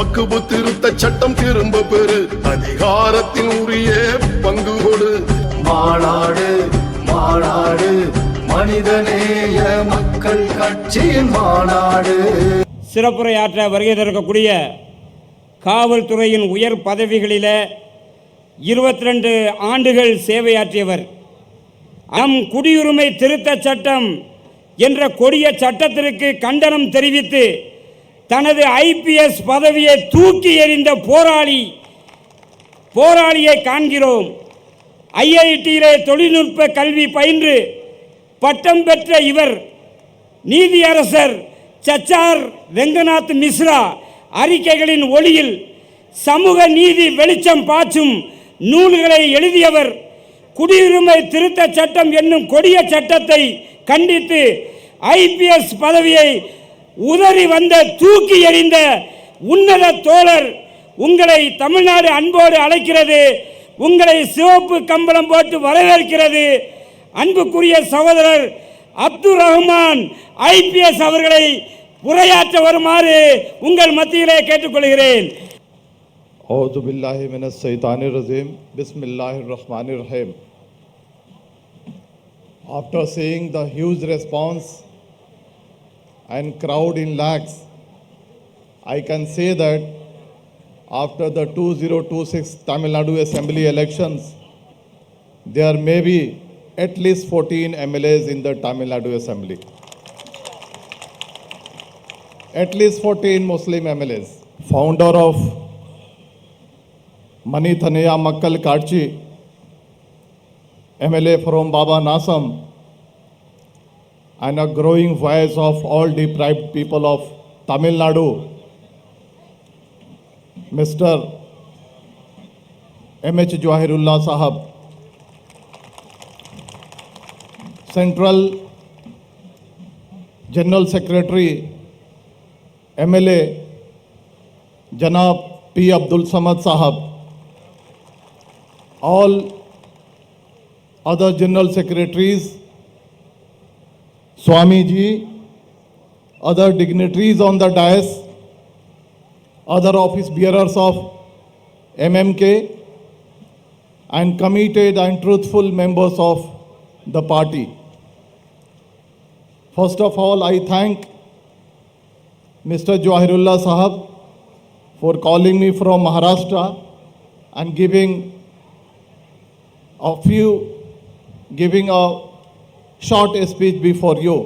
வக்குபு திருத்த சட்டம் திரும்ப பெறு, அதிகாரத்தின் உரிய பங்கு கொடு. மாநாடு மாநாடு மனிதநேய மக்கள் கட்சியின் மாநாடு. சிறப்புரையாற்ற வருகை தரக்கூடிய காவல்துறையின் உயர் பதவிகளில் 22 ஆண்டுகள் சேவையாற்றியவர். நம் குடியுரிமை திருத்த சட்டம் என்ற கொடிய சட்டத்திற்கு கண்டனம் தெரிவித்து தனது IPS பதவியை தூக்கி எறிந்த போராளியை காண்கிறோம். IITயிலே தொழில்நுட்ப கல்வி பயின்று பட்டம் பெற்ற இவர் நீதியரசர் சச்சார் ரெங்கநாத் மிஸ்ரா அறிக்கைகளின் ஒளியில் சமூக நீதி வெளிச்சம் பாய்ச்சும் நூல்களை எழுதியவர். குடியுரிமை திருத்த சட்டம் என்னும் கொடிய சட்டத்தை கண்டித்து IPS பதவியை உதறி வந்த தூக்கி எறிந்த உன்னத தோழர், உங்களை தமிழ்நாடு அன்போடு அழைக்கிறது, உங்களை சிவப்பு கம்பளம் போட்டு வரவேற்கிறது. அன்புக்குரிய சகோதரர் அப்துல் ரஹ்மான் IPS அவர்களை உரையாற்ற வருமாறு உங்கள் மத்தியிலே கேட்டுக்கொள்கிறேன். औज़ु बिल्लाहि मिनश शैतानिर रजीम, बिस्मिल्लाहिर रहमानिर रहीम. After seeing the huge response and crowd in lakhs, I can say that after the 2026 Tamil Nadu Assembly elections, there may be at least 14 MLAs in the Tamil Nadu Assembly. At least 14 Muslim MLAs. Founder of Manithaneya Makkal Katchi, MLA from Baba Nasam, and a growing voice of all deprived people of Tamil Nadu, Mr. M.H. Jawahirullah Sahab, Central General Secretary, MLA Janab P. Abdul Samad Sahab, all other General Secretaries, Swamiji, other dignitaries on the dais, other office bearers of MMK, and committed and truthful members of the party. First of all, I thank Mr. Jawahirullah Sahab for calling me from Maharashtra and giving a short speech before you.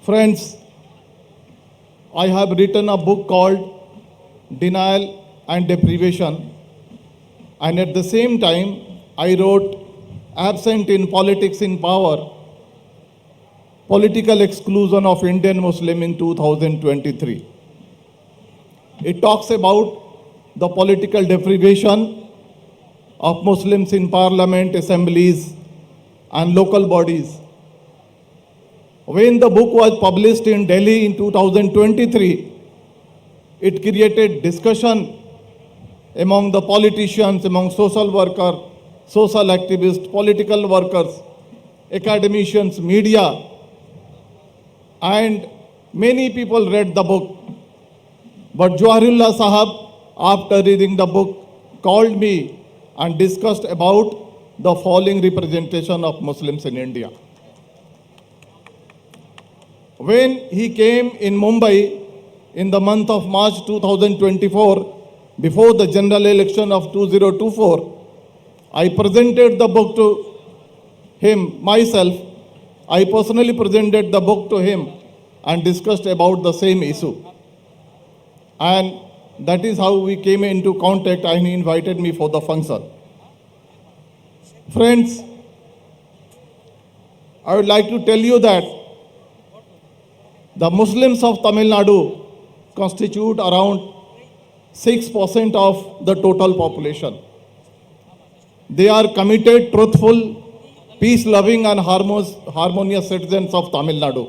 Friends, I have written a book called Denial and Deprivation, and at the same time I wrote Absent in Politics in Power, Political Exclusion of Indian Muslim in 2023. It talks about the political deprivation of Muslims in parliament, assemblies, and local bodies. When the book was published in Delhi in 2023, it created discussion among the politicians, among social workers, social activists, political workers, academicians, media, and many people read the book. But Jawahirullah Sahab, after reading the book, called me and discussed about the falling representation of Muslims in India. When he came in Mumbai in the month of March 2024, before the general election of 2024, I presented the book to him myself. I personally presented the book to him and discussed about the same issue. And that is how we came into contact, and he invited me for the function. Friends, I would like to tell you that the Muslims of Tamil Nadu constitute around 6% of the total population. They are committed, truthful, peace-loving and harmonious citizens of Tamil Nadu.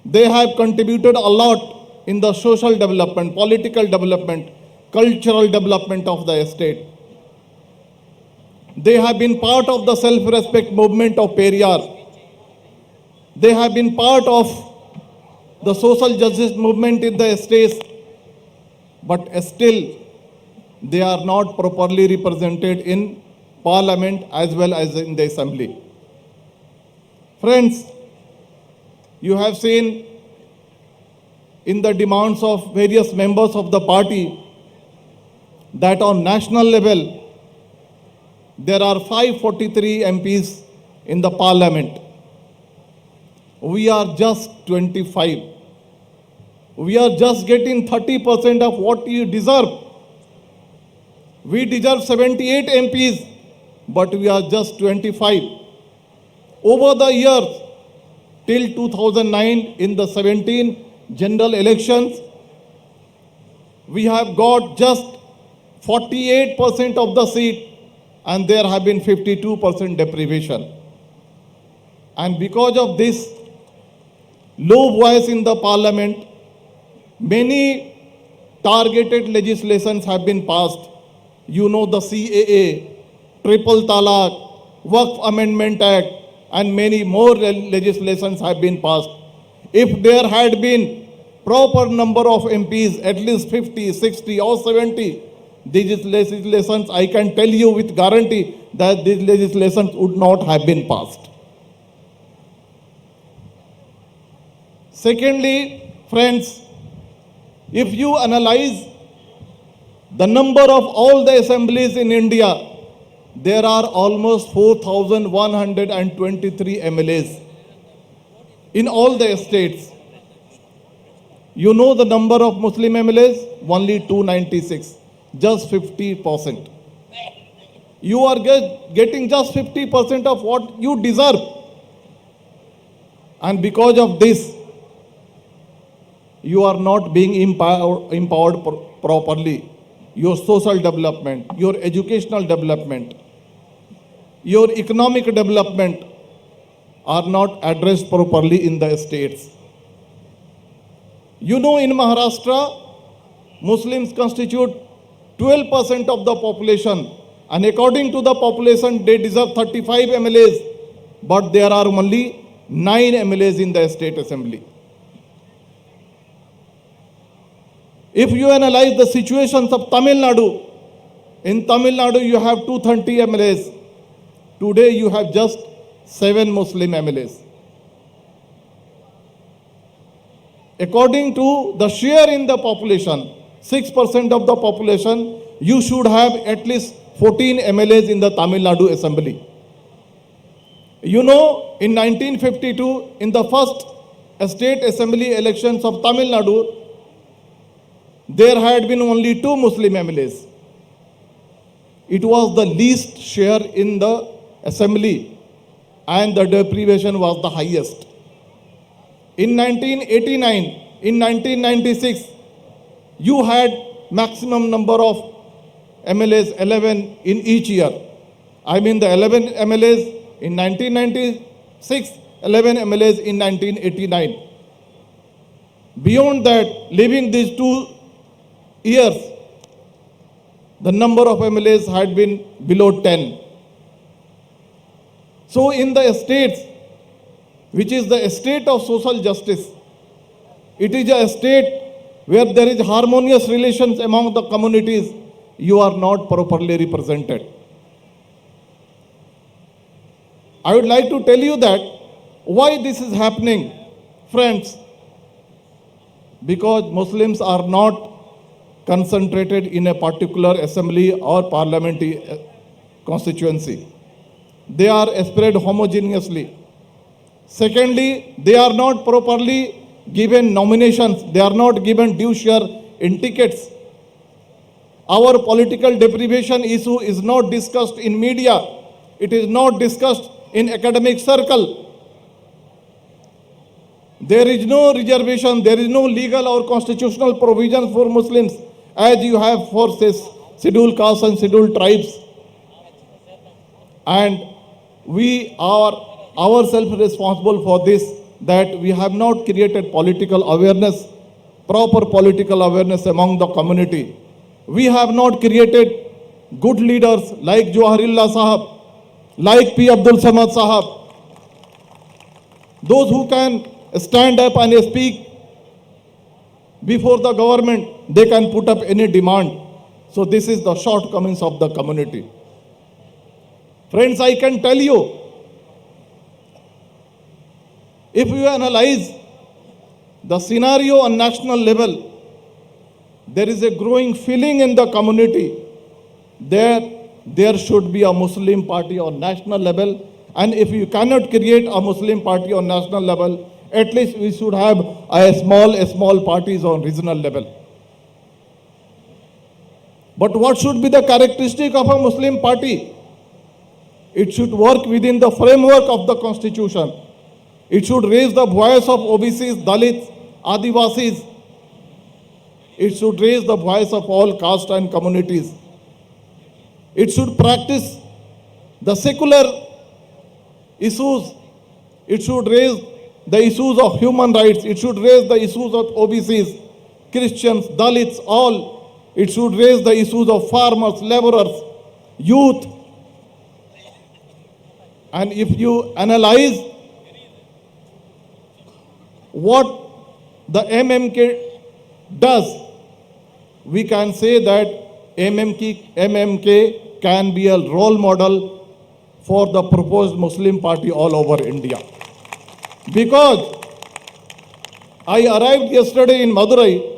They have contributed a lot in the social development, political development, cultural development of the state. They have been part of the self-respect movement of Periyar. They have been part of the social justice movement in the states, but still they are not properly represented in parliament as well as in the assembly. Friends, you have seen in the demands of various members of the party that on national level there are 543 MPs in the parliament. We are just 25. We are just getting 30% of what you deserve. We deserve 78 MPs, but we are just 25. Over the years, till 2009, in the 17 general elections, we have got just 48% of the seat, and there have been 52% deprivation. And because of this low voice in the parliament, many targeted legislations have been passed. You know, the CAA, Triple Talaq, Waqf Amendment Act, and many more legislations have been passed. If there had been proper number of MPs, at least 50, 60 or 70, these legislations, I can tell you with guarantee that these legislations would not have been passed. Secondly, friends, if you analyze the number of all the assemblies in India, there are almost 4,123 MLAs in all the states. You know the number of Muslim MLAs? Only 296, just 50%. You are getting just 50% of what you deserve. And because of this, you are not being empowered properly. Your social development, your educational development, your economic development are not addressed properly in the states. You know, in Maharashtra, Muslims constitute 12% of the population, and according to the population, they deserve 35 MLAs, but there are only 9 MLAs in the state assembly. If you analyze the situations of Tamil Nadu, in Tamil Nadu you have 230 MLAs. Today you have just 7 Muslim MLAs. According to the share in the population, 6% of the population, you should have at least 14 MLAs in the Tamil Nadu assembly. You know, in 1952, in the first state assembly elections of Tamil Nadu, there had been only 2 Muslim MLAs. It was the least share in the assembly, and the deprivation was the highest. In 1989, in 1996, you had maximum number of MLAs, 11 in each year. I mean the 11 MLAs in 1996, 11 MLAs in 1989. Beyond that, leaving these 2 years, the number of MLAs had been below 10. So in the states, which is the state of social justice, it is a state where there is harmonious relations among the communities, you are not properly represented. I would like to tell you that why this is happening, friends, because Muslims are not concentrated in a particular assembly or parliamentary constituency. They are spread homogeneously. Secondly, they are not properly given nominations. They are not given due share in tickets. Our political deprivation issue is not discussed in media. It is not discussed in academic circle. There is no reservation, there is no legal or constitutional provisions for Muslims as you have for scheduled castes and scheduled tribes. And we are ourselves responsible for this, that we have not created political awareness, proper political awareness among the community. We have not created good leaders like Jawaharlal Sahab, like P. Abdul Samad Sahab, those who can stand up and speak before the government, they can put up any demand. So this is the shortcomings of the community. Friends, I can tell you, if you analyze the scenario on national level, there is a growing feeling in the community that there should be a Muslim party on national level, and if you cannot create a Muslim party on national level, at least we should have a small parties on regional level. But what should be the characteristic of a Muslim party? It should work within the framework of the constitution. It should raise the voice of OBCs, Dalits, Adivasis. It should raise the voice of all caste and communities. It should practice the secular issues. It should raise the issues of human rights. It should raise the issues of OBCs, Christians, Dalits, all. It should raise the issues of farmers, laborers, youth. And if you analyze what the MMK does, we can say that MMK can be a role model for the proposed Muslim party all over India. Because I arrived yesterday in Madurai,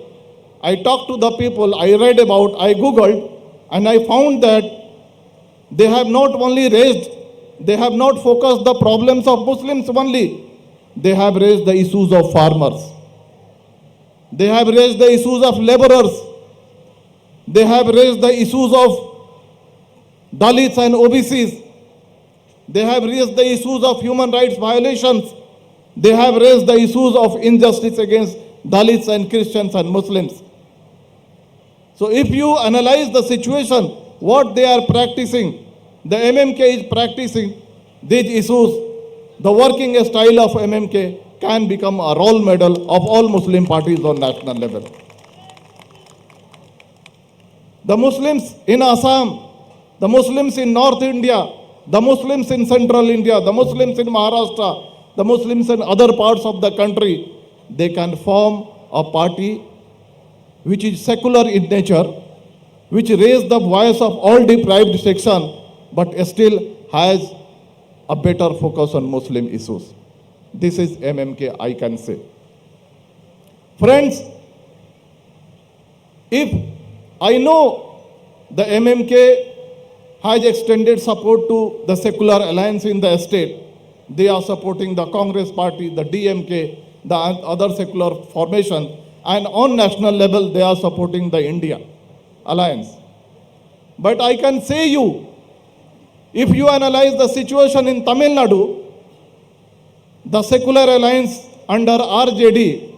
I talked to the people, I read about, I googled, and I found that they have not only raised, they have not focused the problems of Muslims only, they have raised the issues of farmers. They have raised the issues of laborers. They have raised the issues of Dalits and OBCs. They have raised the issues of human rights violations. They have raised the issues of injustice against Dalits and Christians and Muslims. So if you analyze the situation, what they are practicing, the MMK is practicing these issues, the working style of MMK can become a role model of all Muslim parties on national level. The Muslims in Assam, the Muslims in North India, the Muslims in Central India, the Muslims in Maharashtra, the Muslims in other parts of the country, they can form a party which is secular in nature, which raises the voice of all deprived sections, but still has a better focus on Muslim issues. This is MMK, I can say. Friends, if I know the MMK has extended support to the secular alliance in the state, they are supporting the Congress party, the DMK, the other secular formations, and on national level they are supporting the India alliance. But I can say you, if you analyze the situation in Tamil Nadu, the secular alliance under RJD,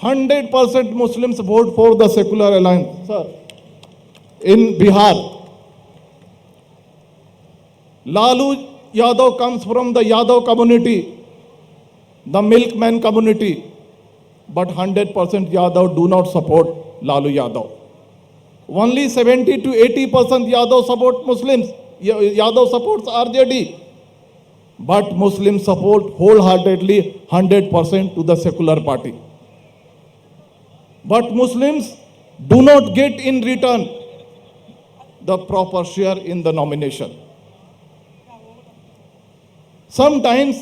100% Muslims vote for the secular alliance. Sir, in Bihar, Lalu Yadav comes from the Yadav community, the milkman community, but 100% Yadav do not support Lalu Yadav. Only 70 to 80% Yadav support Muslims. Yadav supports RJD. But Muslims support wholeheartedly 100% to the secular party. But Muslims do not get in return the proper share in the nomination. Sometimes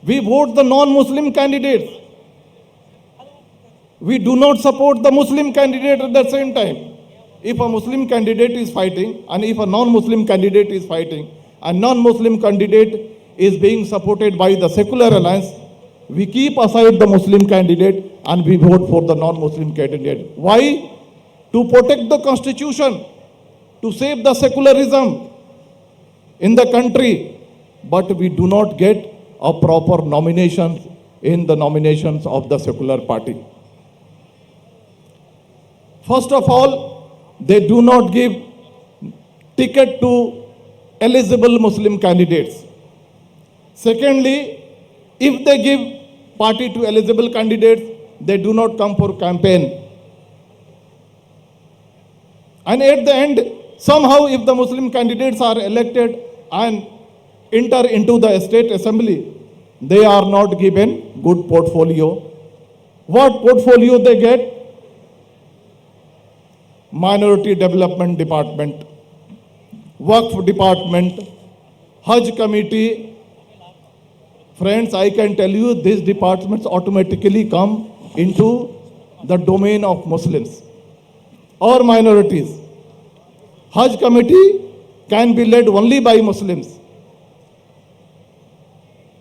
we vote the non-Muslim candidates. We do not support the Muslim candidate at the same time. If a Muslim candidate is fighting and if a non-Muslim candidate is fighting and non-Muslim candidate is being supported by the secular alliance, we keep aside the Muslim candidate and we vote for the non-Muslim candidate. Why? To protect the constitution, to save the secularism in the country. But we do not get a proper nomination in the nominations of the secular party. First of all, they do not give ticket to eligible Muslim candidates. Secondly, if they give party to eligible candidates, they do not come for campaign. And at the end, somehow if the Muslim candidates are elected and enter into the state assembly, they are not given good portfolio. What portfolio they get? Minority Development Department, Waqf Department, Hajj Committee. Friends, I can tell you these departments automatically come into the domain of Muslims or minorities. Hajj Committee can be led only by Muslims.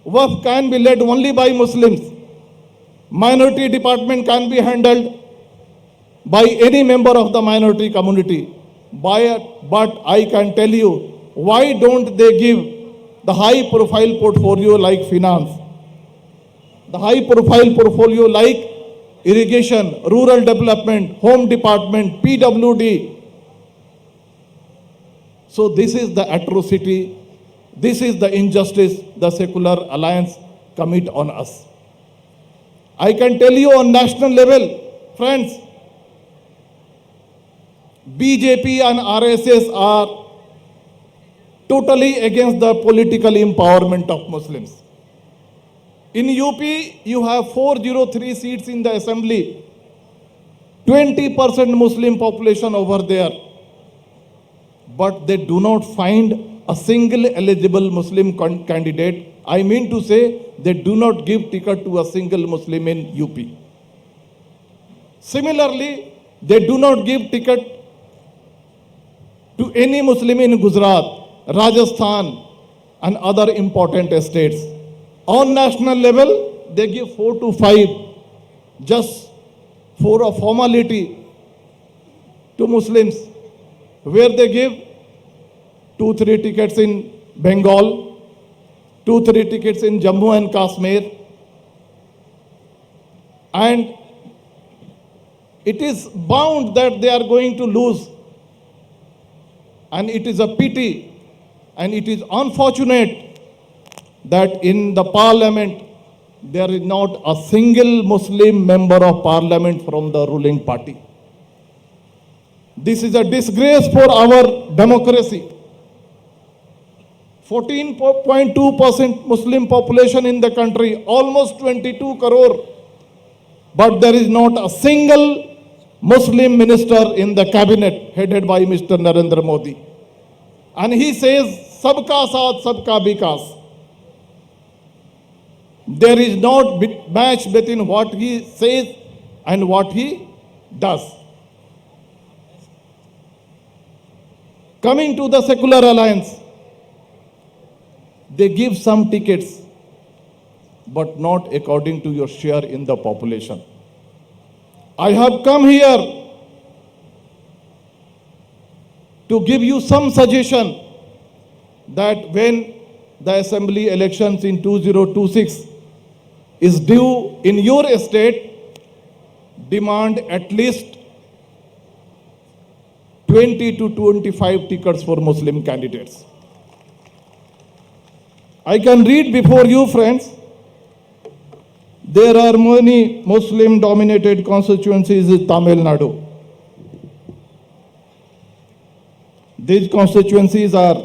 Waqf can be led only by Muslims. Minority department can be handled by any member of the minority community. But I can tell you, why don't they give the high profile portfolio like finance, the high profile portfolio like irrigation, rural development, home department, PWD? So this is the atrocity, this is the injustice the secular alliance commit on us. I can tell you on national level, friends, BJP and RSS are totally against the political empowerment of Muslims. In UP, you have 403 seats in the assembly, 20% Muslim population over there. But they do not find a single eligible Muslim candidate. I mean to say, they do not give ticket to a single Muslim in UP. Similarly, they do not give ticket to any Muslim in Gujarat, Rajasthan, and other important states. On national level, they give 4 to 5 just for a formality to Muslims, where they give 2-3 tickets in Bengal, 2-3 tickets in Jammu and Kashmir, and it is bound that they are going to lose. And it is a pity and it is unfortunate that in the parliament there is not a single Muslim member of parliament from the ruling party. This is a disgrace for our democracy. 14.2% Muslim population in the country, almost 22 crore. But there is not a single Muslim minister in the cabinet headed by Mr. Narendra Modi. And he says, Sabka Saath, Sabka Vikas. There is not match between what he says and what he does. Coming to the secular alliance, they give some tickets, but not according to your share in the population. I have come here to give you some suggestion that when the assembly elections in 2026 is due in your state, demand at least 20 to 25 tickets for Muslim candidates. I can read before you, friends. There are many Muslim-dominated constituencies in Tamil Nadu. These constituencies are,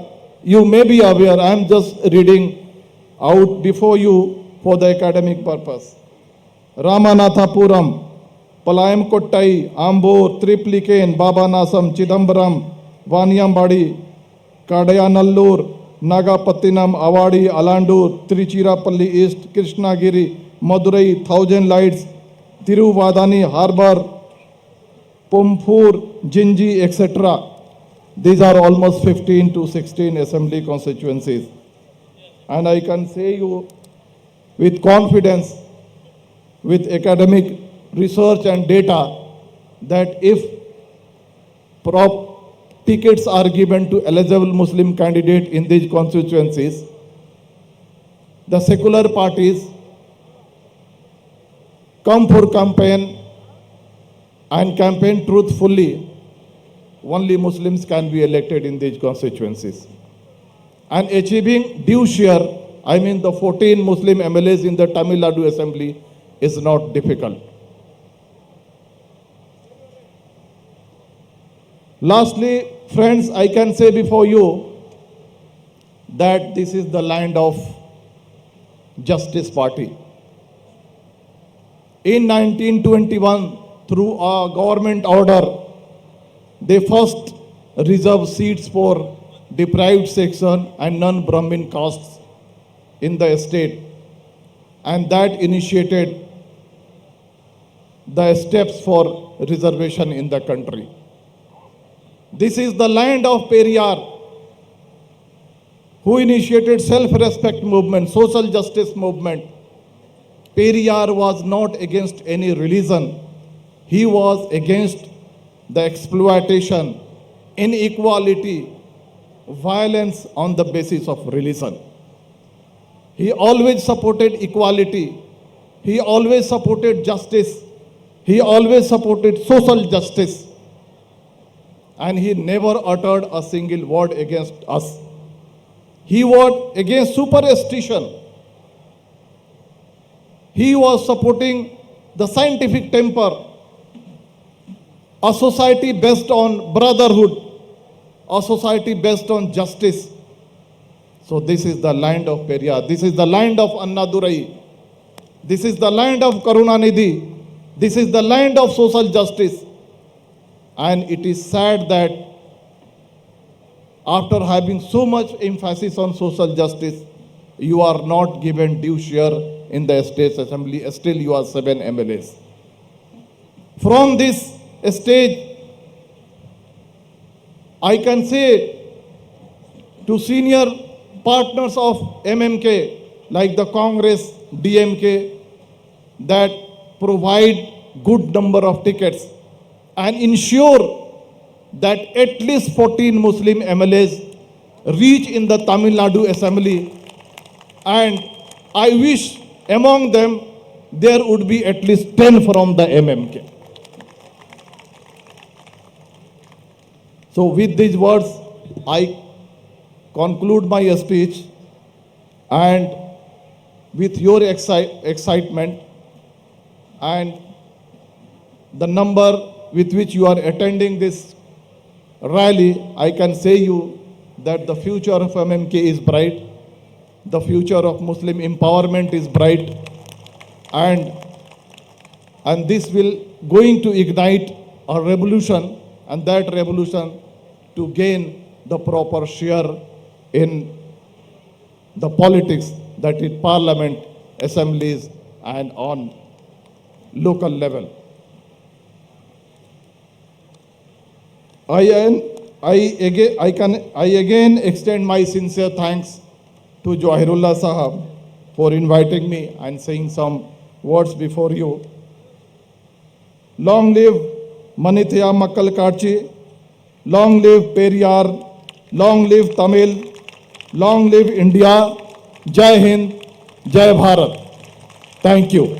you may be aware, I am just reading out before you for the academic purpose. Ramanathapuram, Palayamkottai, Ambur, Triplicane, Babanasam, Chidambaram, Vaniambadi, Kadayanallur, Nagapattinam, Avadi, Alandur, Tiruchirappalli East, Krishnagiri, Madurai, Thousand Lights, Tiruvadani, Harbour, Pumpur, Jinji, etc. These are almost 15 to 16 assembly constituencies. And I can say you with confidence, with academic research and data, that if tickets are given to eligible Muslim candidate in these constituencies, the secular parties come for campaign and campaign truthfully, only Muslims can be elected in these constituencies. And achieving due share, I mean the 14 Muslim MLAs in the Tamil Nadu Assembly, is not difficult. Lastly, friends, I can say before you that this is the land of Justice Party. In 1921, through a government order, they first reserved seats for deprived section and non-Brahmin castes in the state, and that initiated the steps for reservation in the country. This is the land of Periyar, who initiated self-respect movement, social justice movement. Periyar was not against any religion. He was against the exploitation, inequality, violence on the basis of religion. He always supported equality. He always supported justice. He always supported social justice. And he never uttered a single word against us. He was against superstition. He was supporting the scientific temper, a society based on brotherhood, a society based on justice. So this is the land of Periyar. This is the land of Annadurai. This is the land of Karunanidhi. This is the land of social justice. And it is sad that after having so much emphasis on social justice, you are not given due share in the State Assembly. Still you are 7 MLAs. From this stage, I can say to senior partners of MMK, like the Congress, DMK, that provide good number of tickets and ensure that at least 14 Muslim MLAs reach in the Tamil Nadu Assembly, and I wish among them there would be at least 10 from the MMK. So with these words, I conclude my speech, and with your excitement and the number with which you are attending this rally, I can say you that the future of MMK is bright, the future of Muslim empowerment is bright, and this will going to ignite a revolution, and that revolution to gain the proper share in the politics, that is parliament, assemblies, and on local level. I again extend my sincere thanks to Johirullah Sahab for inviting me and saying some words before you. Long live Manithya Makkal Kachi, long live Periyar, long live Tamil, long live India, Jai Hind, Jai Bharat. Thank you.